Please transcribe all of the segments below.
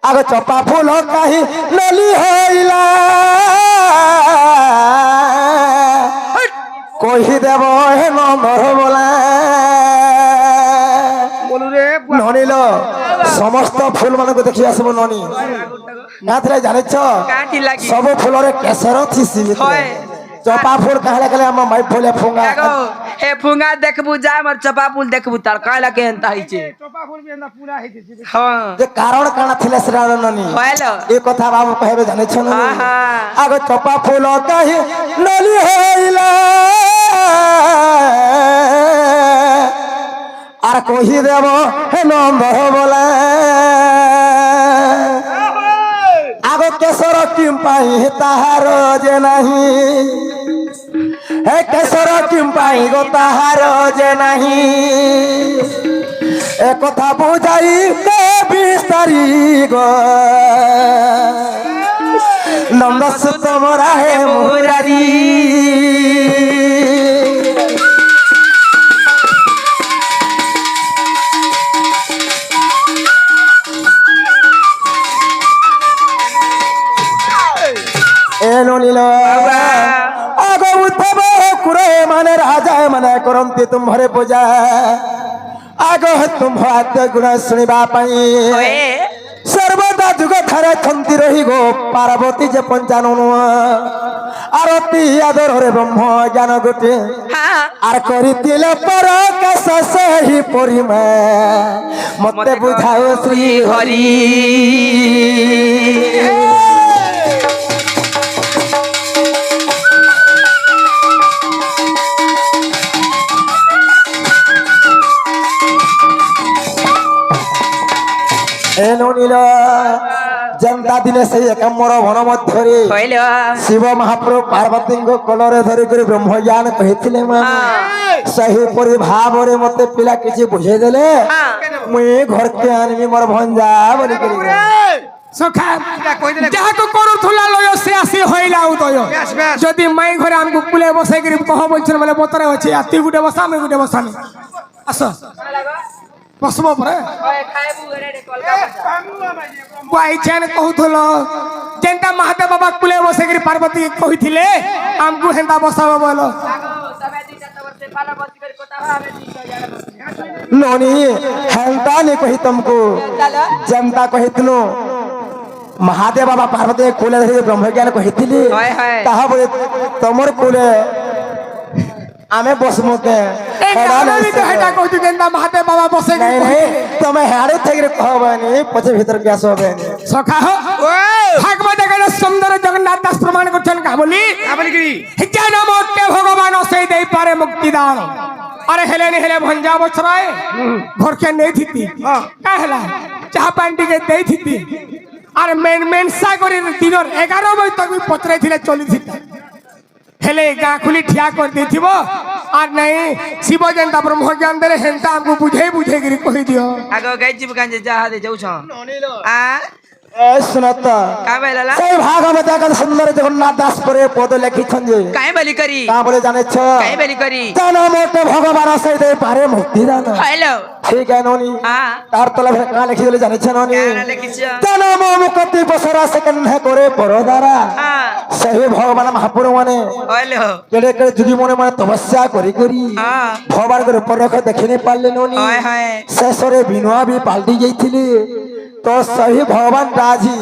आग चपा फूल कहीं नली होइला कही देव हे नंबर बोला ननील समस्त फूल मान को देखी आसब ननी ना जान सब फूल केसर थी चपा फूल कहले कहले हम माई फूले फुंगा ए फुंगा देखबू जा मर चपा फूल देखबू तार कहला के एंता हिचे चपा फूल भी एंता पूरा हिचे हां जे कारण काना थिले श्री ननी होइलो ए कथा बाबू कहबे जाने छ ननी हां हां आगो चपा फूल कहि नली होइला आर कहि देबो हे नंबर बोला आगो केसर किम पाई ताहार जे नहीं हे केसर किम पाई गो ताहार जे नहीं ए कथा बुझाई के बिस्तारी गो नंदस तमरा हे मुरारी आगो उद्धव कुरे माने राजा माने करंती तुम्हारे पूजा आगो तुम हाथ गुण सुनिबा पाई सर्वदा जुग थारे थंती रही गो पार्वती जे पंचानन आरती आदर रे ब्रह्म ज्ञान गोटे आर करितिले पर कस सही परिमा मते बुझाओ श्री हरि जनता दिने से एक मोर वन मध्य शिव महाप्रभु पार्वती को कलरे धरी कर ब्रह्म ज्ञान कही सही परि भाव रे मते पिला किछि बुझे देले मुई घर के आनमी मोर भंजा बोली करी सखा जहा को करूथुला लयो से आसी होइला उदय जदी माई घरे हमको कुले बसाई करी कह बोलछन माने बतरे अछि आती गुटे बसा में गुटे बसा आस बसबो परे कोई चैन कहूथलो जेंता महादेव बाबा कुले बसे करी पार्वती कहिथिले हमको हेंता बसाबो बोलो नोनी हेंता ने कही तुमको जनता कहितनो महादेव बाबा पार्वती कुले धरि ब्रह्म ज्ञान कहिथिले ताहा बोले तमर कुले आमे बसमो के हेडा नहीं तो हेडा कहती जेंता महादेव बाबा बसे नहीं नहीं तमे हाड़े थेगरे कहबानी पछे भीतर के आसोबेनी सखा हो भागवत के सुंदर जगन्नाथ दास प्रमाण करछन का बोली करी जन्म के भगवान से दे पारे मुक्ति दान अरे हेले नहीं हेले भंजा बछराए घर के नहीं थीती कहला चाह पांडी के दे थीती अरे मेन सा करी दिनर 11 बजे तक भी पचरे थिले चली थीता हेले गाँ खुली ठिया कर देथिबो आर नहीं शिव जनता ब्रह्म ज्ञान दे हेंता हमको बुझे बुझे गिरी कहि दियो आगो गाइजी गांजे जा दे जाऊ छ आ ए सुनता का बेला सही भागवत का सुंदर जगन्नाथ दास परे पद लिखि छन जे काहे बलि करी का बोले जाने छ काहे बलि करी जन्म मोटे भगवान से दे पारे मुक्ति दान हेलो ठीक है नोनी हां तार तलब का लिखि देले जाने छ नोनी का लिखि छ जन्म मुक्ति बसरा से कन्हे करे परदारा हां सही भगवान महापुर माने हेलो केड़े केड़े जुगी मोने माने तपस्या करी करी हां भगवान के ऊपर रख देखिने पाले नोनी हाय हाय शेषरे बिनुआ भी पाल्टी जाइथिले तो सही भगवान राजी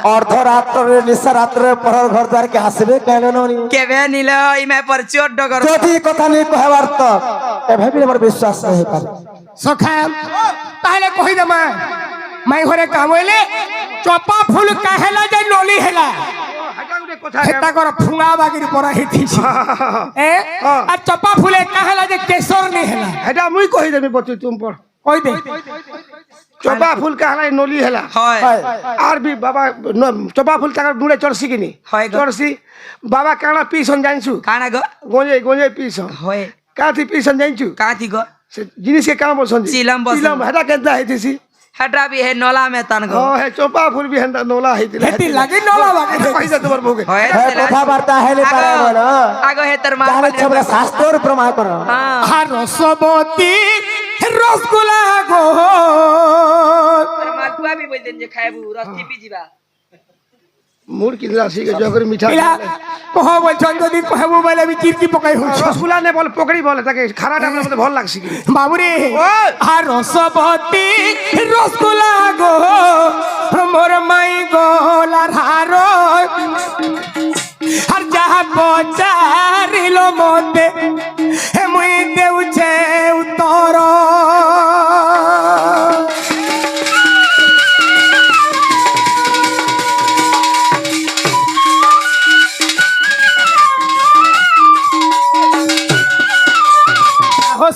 अर्धरात्र निशा रात्र पहर घर द्वार के आसबे कहले नोनी केबे नीलो इमे पर चोट डगर जदी कथा नहीं कहबार तक एभे भी हमर विश्वास नहीं पारे सखा ताले कहि दे मैं घरे काम होइले चपा फूल काहेला जे नली हेला हेता कर फुंगा बागिर पर हिथि ए आ चपा फूले काहेला जे केसर नहीं हेला हेटा मुई कहि देबे बच्चे तुम पर कहि दे चपा फूल कहला नली हेला आर भी बाबा चपा फूल तक मुड़े चरसी किनी चरसी बाबा काना पीसन जानछु काना गो गोजे गोजे पीसन होय काथी पीसन जानछु काथी गो से जिनिस के काम बसन चिलम बसन चिलम हेटा केदा हेतिसी हेटा भी है नोला में तन गो हे चपा फूल भी हेंदा नोला हेतिला हेती लागे नोला बागे पैसा तोर भोगे होय कथा वार्ता हेले पारे बोलो आगो हे तर जाने छबरा शास्त्र प्रमाण करो हां रसवती रसगुल्ला गो বুয়া বি বলতেন যে খাইবু রস টিপি দিবা মুড় কিনলা শিখে জগরে মিঠা পিলা কহ বলছন যদি কহবু বলে আমি চিরকি পকাই হইছ রসগুলা নে বলে পকড়ি বলে তাকে খারাটা আমার মধ্যে ভাল লাগছে কি বাবুরে আর রসবতী রসগোল্লা গো মোর মাই গোলার হার আর যাহা পচারিল মতে মুই দেউছে উত্তর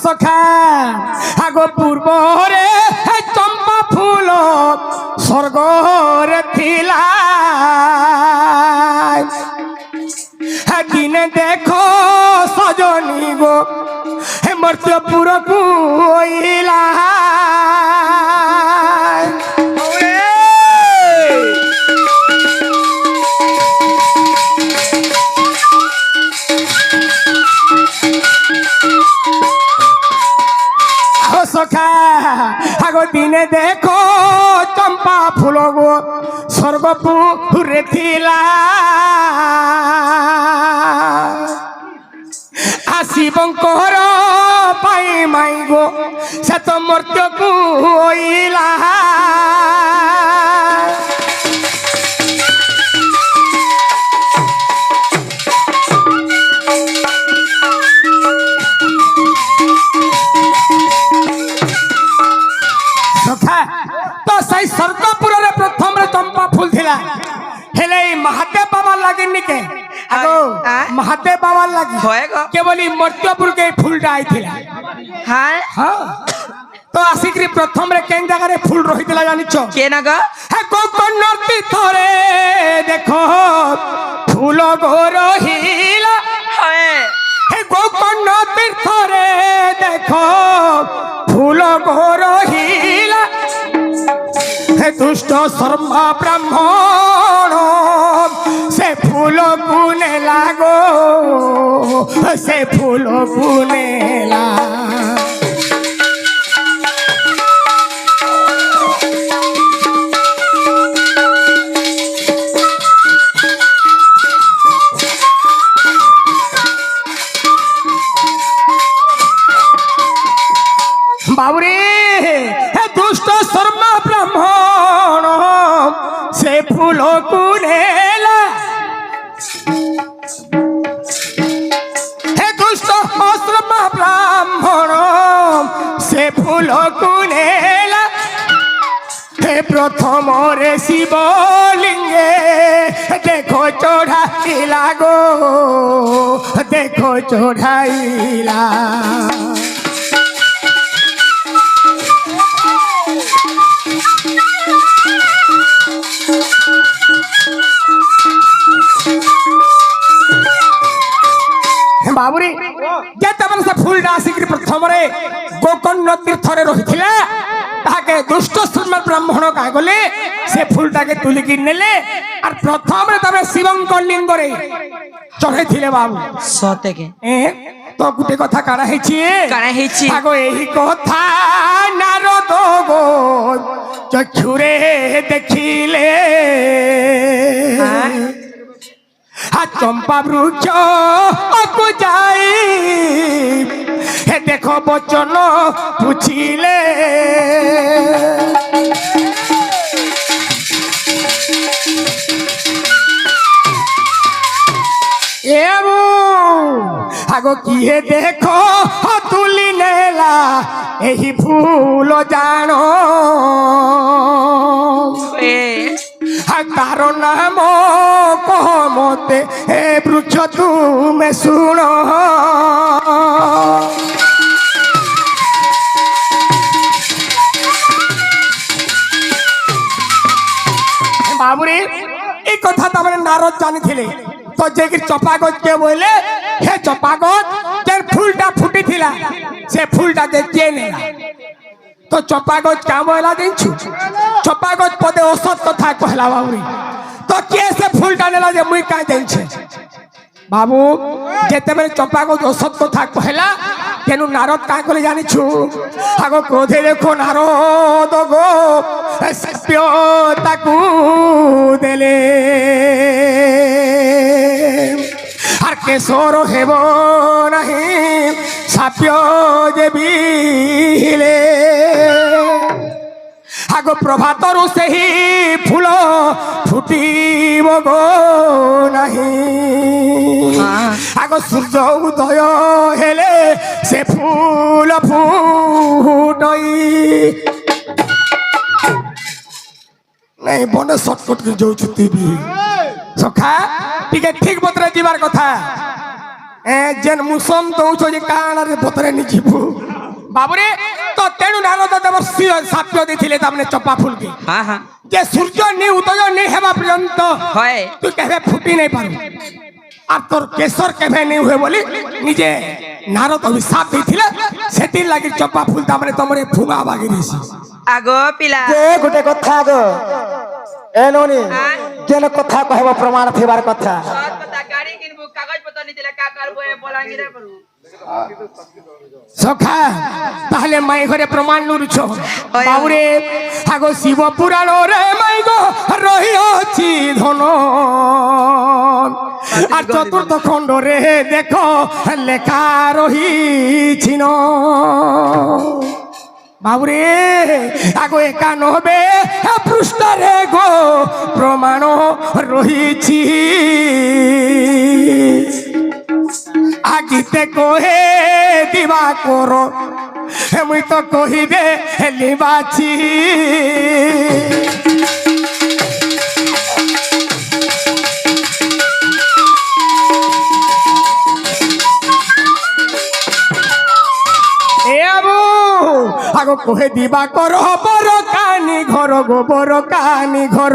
সখা আগ পূর্বরে চম্পা ফুল স্বর্গরে থিলা দিনে দেখো সজনী গো মর্ত্যপুরকু ওইলা সখা আগো দিনে দেখো চম্পা ফুল গো স্বর্গপুরে থিলা শিবঙ্কর পাই মাই গো সে তো মর্ত্যকু ওইলা তো সেই স্বর্গপুরের প্রথম চম্পা ফুল থিলা হেলে মহাদেব বাবা লাগেনি কে আগো মহাদেব বাবা লাগি কেবল মর্ত্যপুর কে ফুলটা আইছিলা হ্যাঁ হ্যাঁ তো আসিকি প্রথম রে কেন জায়গায় ফুল রহিতলা জানিছ কে না গো হে কোকন তীর্থরে দেখো ফুল গো রহিলা হ্যাঁ হে কোকন তীর্থরে দেখো ফুল গো রহিলা হে দুষ্ট শর্মা ব্রাহ্মণ সে ফুল গুনে লাগো সে ফুল গুনে বাবুরে হে দুষ্ট শর্মা ব্রাহ্মণ সে ফুল কুনেলা হে দুষ্ট শর্মা ব্রাহ্মণ সে ফুল কুনেলা হে প্রথমরে শিবলিঙ্গে দেখো চড়াইলা গো দেখো চড়াইলা বাবুরে যেତେବେଳେ ସେ ফুলটা আসিকি প্রথমরে গোকর্ণ তীর্থরে রহিଥିଲା তাকে দুষ্ট শর্মা ব্রাহ্মণ কা গলে সে ফুলটাকে তুলিকি নেলে আর প্রথমরে তবে শিবঙ্ক লিঙ্গরে চড়াইছিলে বাবু সতেকে তো গোটে কথা কারা হয়েছি আগো এই কথা নারদ গো চক্ষুরে দেখিলে চম্পা বৃক্ষ অকু যাই হে দেখো বচন বুঝিলে আগো কিয়ে দেখো তুলি নেলা এই ফুল জানো তার নাম কমতে হে বৃক্ষ তুমি শুণ বাবুরে এই কথা তারপরে নারদ জানিছিলে তো যে চপাগজ কে বলে হে চপাগজ যে ফুলটা ফুটিছিলা সে ফুলটাকে কে নেলা তো চপাগজ কাম হলা দেখছু চপাগজ পদে অসৎ কথা কহলা বাবুরে তো কে সে ফুলটা নেলা যে মুই কাই দেছে বাবু যেতেবেলে চপাগজ অসৎ কথা কহলা তেনু নারদ কাঁ কলে জানিছু আগ ক্রোধে দেখো নারদ গো সভ্য তাকু দেলে আর কেশর হেব নাহি সাপ্য যে বিলে আগ প্রভাতরু সেই ফুল ফুটিব গো নাহি আগ সূর্য উদয় হেলে সে ফুল ফুটই নাই বনে শর্টকট করে যাচ্ছু তুই সখা টিকে ঠিক বতরে যাবার কথা যেন মুসন দৌছ যে কাণারে বতরে নি ଯିବୁ বাবুরে তো তেণু নারদ দেব সাপ্য দিছিলে তামনে চপা ফুলকে যে সূর্য নি উদয় নি হেবা পর্যন্ত হয় তুই কেবে ফুটি নাই পারু আর তোর কেশর কেবে নি হুয়ে বলি নিজে নারদ অভিশাপ দিছিলে সেটির লাগি চপা ফুল তামনে তোমরে ফুঙা বাগি দিছি আগো পিলা যে গোটে কথা গো এ ননি যেন কথা কহব প্রমাণ থিবার কথা সৎ কথা গাড়ি কিনবু কাগজ পত্র নিতিলে কা করবো এ বলাঙ্গিরে করু সখা তাহলে মাই ঘরে প্রমাণ নুরুছ বাবুরে আগো শিব পুরাণ রে মাই গো রহিছি ধন আর চতুর্থ খণ্ড রে দেখো লেখা রহিছি ন বাবুরে আগো 91 পৃষ্ঠারে গো প্রমাণ রহিছি আগিতে কহে দিবা কর মুই তো কহিবে লিবাছি আগো কহে দিবা কর বর কানি ঘর গোবর কানি ঘর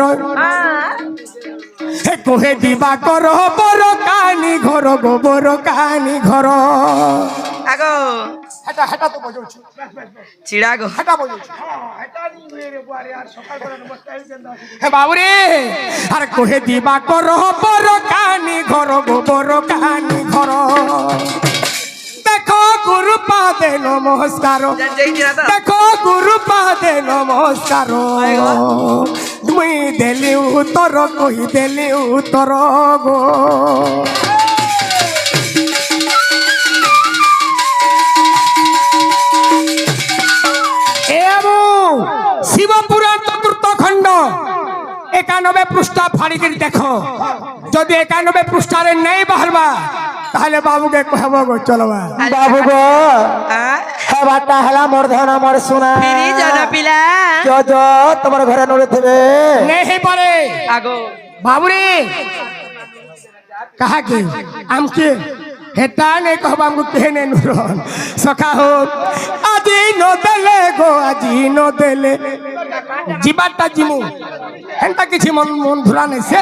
কহে দিবা কর বর কানি ঘর গোবর কানি ঘর আগো হেটা হেটা তো বজাউছি চিড়া গো হেটা বজাউছি এটা নি রে বুয়ারে আর সকাল করে নমস্কার দেন হে বাবুরে আর কহে দিবা কর বর কানি ঘর গোবর কানি ঘর দেখো গুরু পাদে নমস্কার দেখো গুরু পাদে নমস্কার মুই দেলি উত্তর কহি দেলি উত্তর গো শিবপুরাণ চতুর্থ খণ্ড 91 পৃষ্ঠা ফাড়ি করে দেখো যদি 91 পৃষ্ঠারে নেই বাহারবা তাহলে বাবুকে কহব গো চলবা বাবু গো হেবাটা হেলা মোর ধ্যান আমার শোনা ফিরি জন পিলা যজ তোমার ঘরে নড়ে থিবে নেই পারে আগো বাবুরে কাহা কে আমকে হেটা নেই কহব আমকু কেহে নেই নুরন সখা হো আজি ন দেলে গো আজি ন দেলে জিবাটা জিমু হেনটা কিছু মন মন ধরা নাই সে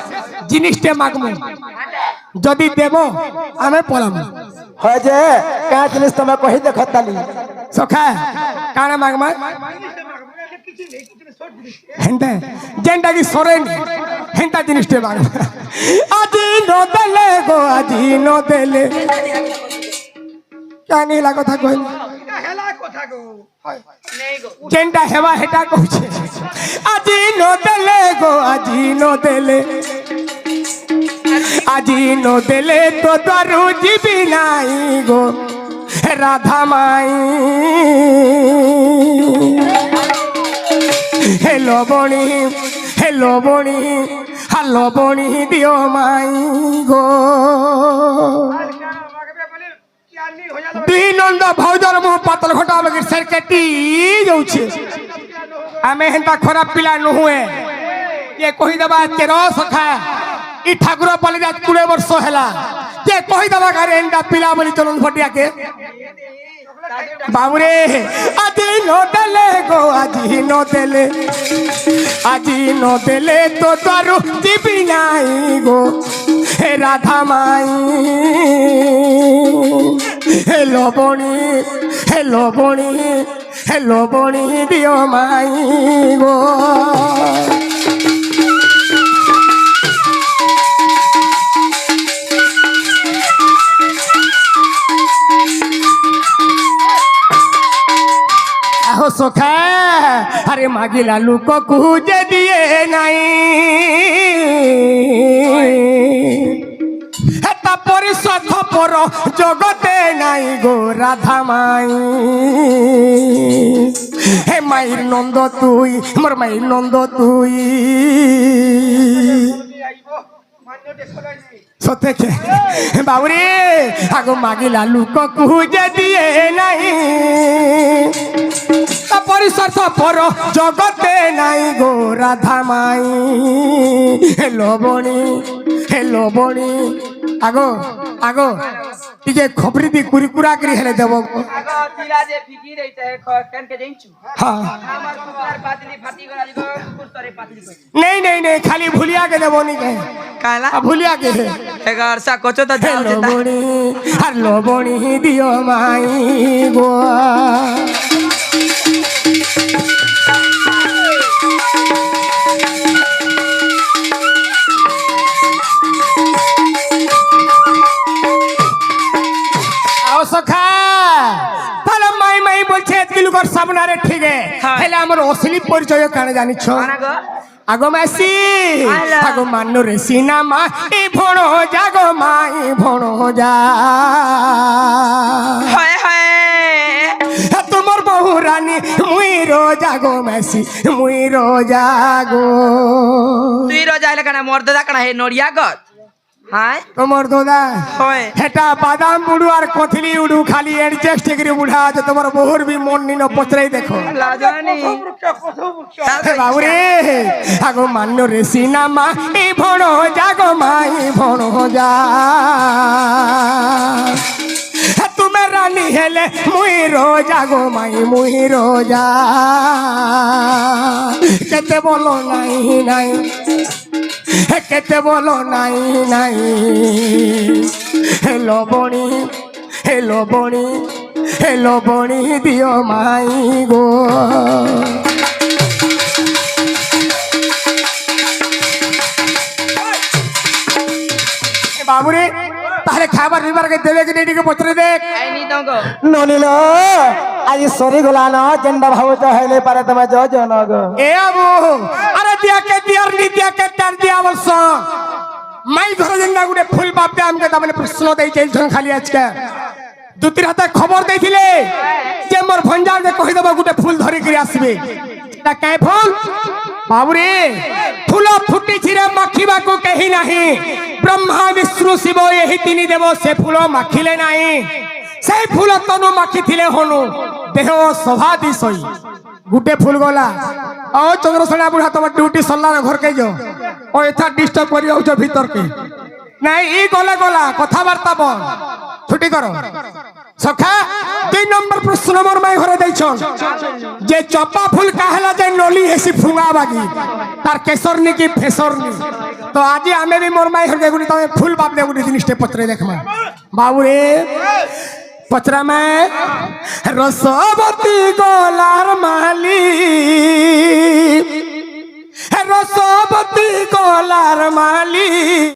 জিনিসটে মাগমু যদি দেব আমি পলাম হয় যে কা জিনিস তুমি কহি দেখ তালি সখা কানে মাগমা হেনটা যেনটা কি সরেন হেনটা জিনিসটে মাগমা আজি ন দেলে গো আজি ন দেলে কানি লা কথা কইল হেলা কথা গো নেই গো যেনটা হেবা হেটা কইছে আজি ন দেলে গো আজি ন দেলে আজি ন দেলে তো দ্বারু জিবি নাই গো রাধা মাই হেলো বণী হালো বণী দিও মাই গো দুই নন্দ ভৌজর মু পাতল ঘটা বগির সর কেটি যাଉଛି ଆମେ ହେନ୍ତା ଖରାପ ପିଲା ନୁହେଁ କିଏ କହିଦେବା ତେର ସଖା ଇ ଠାକୁର ପାଲିରା 20 ବର୍ଷ ହେଲା କିଏ କହିଦେବା ଗାରେ ଏନ୍ତା ପିଲା ବୋଲି ଚଲନ ଭଟିଆକେ ବାବୁରେ ଆଜି ନ ଦେଲେ ଗୋ ଆଜି ନ ଦେଲେ ତ ଦ୍ୱାରୁ ଯିବି ନାହିଁ ଗୋ হে রাধা মাই হে লবণী দিও মাই গো আরে মাগিলা লোক কুজে দিয়ে নাই তারপরে স্বার্থপর জগতে নাই গো রাধা মাই হে মায়ের নন্দ তুই মোর মায়ের নন্দ তুই সত্যি বাবুরে আগো মাগিলা লোক কুজে দিয়ে নাই তারপরে স্বার্থপর জগতে নাই গো রাধা মাই হে লবণী আগো আগো টিকে খবরি দি কুরকুরা করি হেলে দেব আগো তিলা যে ফিকি রইতে কেন কে জানছু হ্যাঁ আমার কুকুর পাতলি ফাটি গলা দিগো কুকুর তরে পাতলি কই नहीं खाली भूलिया के देबो नहीं के काला भूलिया के एगार सा कोचो त जाओ जे लोबणी हर लोबणी दियो माई गो आओ सखा তাহলে মাই বলছে এতকি লোকর সামনারে ঠিক হেলে আমার অসলি পরিচয় কানে জানিছ আগো আগো মাসি আগো মান্নু রে সিনেমা এই ভণো জাগো মাই ভণো যা হায় হায় তোমার বহু রানী মুই রোজা গো মাসি মুই রোজা গো তুই রোজা হইলে কানা মোর দাদা কানা হে নড়িয়া গত হায় তোমার দাদা হয় হেটা বাদাম বুড়ু আর কথলি উড়ু খালি এডজাস্ট করে বুড়া আছে তোমার বহুর বি মন নিন পচরাই দেখো লাজানি বাবুরে আগো মান্য রে সিনেমা এই ভণো জাগো মাই ভণো যা তুমি রানী হেলে মুই রোজা গো মাই মুই রোজা কেতে বলো নাই নাই কেতে বলো নাই নাই হেলো বণী দিও মাই গো বাবুরে তাহলে খাবার বিবার কে দেবে কি নেই পচরে দেখ আইনি দঙ্গ ননিল আজ সরি গলা ন জেন্ডা ভাবুছ হইলে পারে তবে জন গো এ আবু আরে দিয়া কে দিয়ার নি দিয়া কে তার দিয়া বলছ মাই ঘরে জেন্ডা গুটে ফুল বাপে আমকে তাহলে প্রশ্ন দেই চাইছন খালি আজকে দুতির হাতে খবর দেইছিলে যে মোর ভঞ্জাল যে কই দেব গুটে ফুল ধরি করে আসবে তা কে ফুল বাবুরে ফুল ফুটি ছিরে মাখিবাকু কেহি নাহি ব্রহ্মা বিষ্ণু শিব এই তিনি দেব সে ফুল মাখিলে নাই সেই ফুল তনু মাখিলে হনু দেহ শোভা দিশই গুটে ফুল গলা ও চন্দ্রসেনা বুড়া তোমার ডিউটি সল্লার ঘরকে যাও ও এথা ডিস্টার্ব করি যাচ্ছ ভিতরকে নাই ই গলা গলা কথাবার্তা বল ছুটি করো সখা 2 নম্বর প্রশ্ন মোর মাই ঘরে দেইছ যে চপা ফুল কাহেলা যে নলি হেসি ফুঙা বাগি তার কেশরনি কি ফেসরনি তো আজি আমি বি মোর মাই ঘরে দেখুনি তুমি ফুল বাপ দেখুনি জিনিসটা পত্রে দেখমা বাবুরে পচরা মে রসবতী গোলার মালি রসবতী গোলার মালি